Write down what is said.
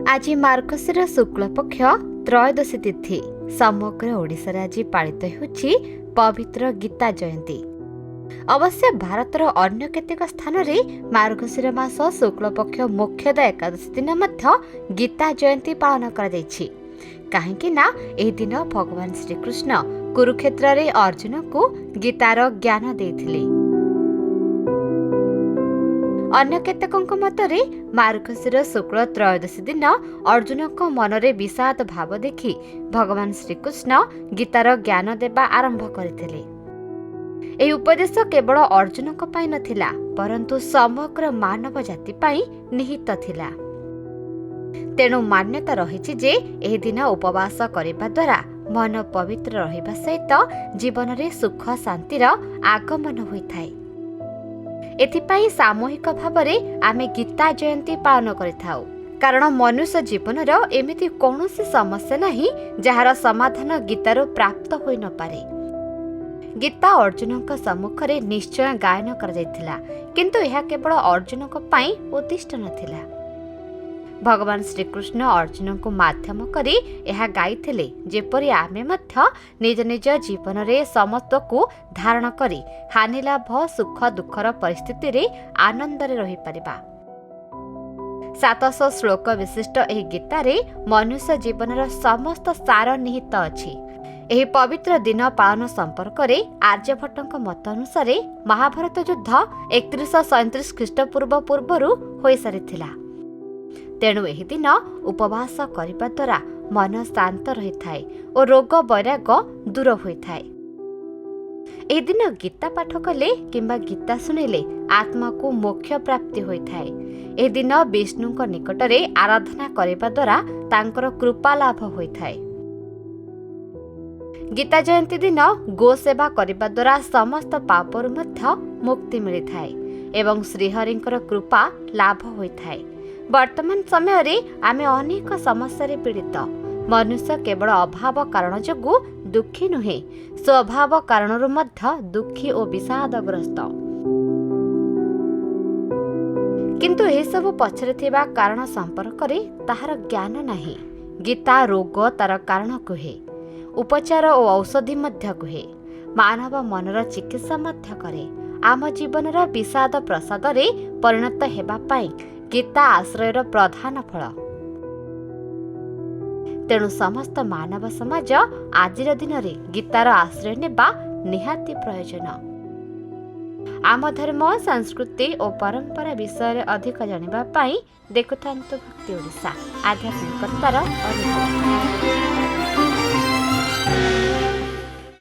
आज मार्गशीर शुक्ल पक्ष त्रयोदशी तिथि समग्र ओडिशा रे आज पालित होछि पवित्र गीता जयंती। अवश्य भारतर अन्य केतेक स्थान रे मार्गशीर मास शुक्ल पक्ष मुख्यतः एकादशी दिन मध्य गीता जयंती पालन करा जायछि। काहेकि ना एही दिन भगवान श्रीकृष्ण कुरुक्षेत्र रे अर्जुन को गीतार ज्ञान देथिले। अन्य केतेकଙ୍କ मतरे मार्गशीर शुक्ल त्रयोदशी दिन अर्जुन को मनरे विषाद भाव देखि भगवान श्रीकृष्ण गीतार ज्ञान देबा आरंभ करथिले। एही उपदेश केवल अर्जुन को पाई नथिला परंतु समग्र मानव जाति पाई निहित थिला। तेणु मान्यता रहिछि जे एही दिन उपवास करिबा द्वारा मन पवित्र रहिबा सहित जीवन रे सुख शांतिर आगमन होइथाय। एथिपाई सामूहिक भावरे आमे गीता जयंती पालन करिथाउ। कारण मनुष्य जीवनर एमिति कौनसी समस्या नहीं जहार समाधान गीतारो प्राप्त होई न पारे। गीता अर्जुनक सम्मुखरे निश्चय गायन कर जायथिला किंतु यह केवल अर्जुनक पाई उद्दिष्ट नथिला। भगवान श्रीकृष्ण अर्जुन को माध्यम करी यह गाइथिले जेपरि आमे मध्य निज निज जीवन रे समस्त को धारण करी हानि लाभ सुख दुखर परिस्थिति रे आनंद रे रही परिबा। 700 श्लोक विशिष्ट एही गीता रे मनुष्य जीवनर समस्त सार निहित अछि। एही पवित्र दिन पालन संपर्क रे आर्यभट्टଙ୍କ मत अनुसार महाभारत युद्ध 3137 ख्रीष्टपूर्व पूର୍ବरु होई सारिथिला। तेणु एही दिन उपवास करिबा द्वारा मन शांत रही थाए और रोग वैराग दूर होई थाए। एही दिन गीता पाठ कले किंबा गीता सुनिले आत्मा को मोक्ष प्राप्ति होई थाए। एही दिन विष्णुଙ୍କ निकटरे आराधना करिबा द्वारा तांकर कृपा लाभ होई थाए। गीता जयंती दिन गो सेवा करिबा द्वारा समस्त पापरु मध्य मुक्ति मिली थाए एवं श्रीहरिंकर कृपा लाभ होई थाए। वर्तमान समय रे आमे अनेक समस्या रे पीड़ित। मनुष्य केवल अभाव कारण जोगु दुखी नुहे स्वभाव कारण मध्य दुखी और विषादग्रस्त। किंतु ए सब पछरे थिबा कारण संपर्क रे ताहार ज्ञान नाही। गीता रोग तार कारण कुहे, उपचार और औषधि मध्य कुहे, मानव मनर चिकित्सा मध्य करे। आम जीवनर विषाद प्रसाद रे परिणत हेबा पाई गीता आश्रयर प्रधान फल। तेणु समस्त मानव समाज आजिर दिन रे गीतार आश्रय नेबा निहाती प्रयोजन। आम धर्म संस्कृति और परंपरा विषय रे अधिक जानिबा पाई देखुथांतु भक्ति ओडिशा आध्यात्मिकतार अनुभव।